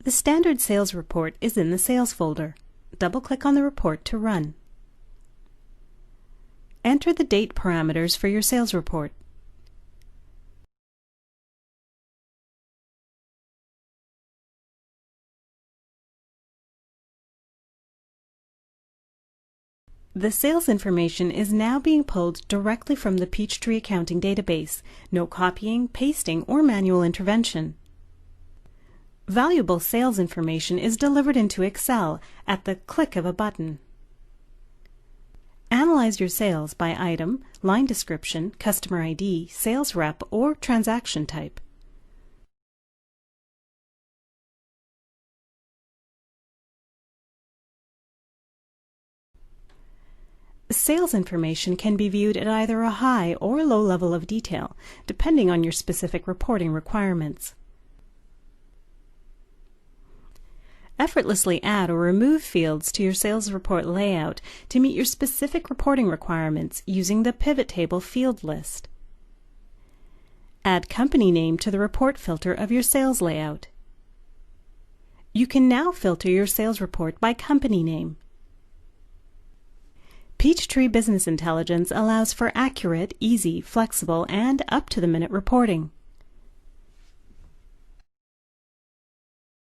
The standard sales report is in the Sales folder. Double-click on the report to run. Enter the date parameters for your sales report. The sales information is now being pulled directly from the Peachtree accounting database. No copying, pasting, or manual intervention. Valuable sales information is delivered into Excel at the click of a button. Analyze your sales by item, line description, customer ID, sales rep, or transaction type. Sales information can be viewed at either a high or low level of detail, depending on your specific reporting requirements. Effortlessly add or remove fields to your sales report layout to meet your specific reporting requirements using the pivot table field list. Add company name to the report filter of your sales layout. You can now filter your sales report by company name. Peachtree Business Intelligence allows for accurate, easy, flexible, and up-to-the-minute reporting.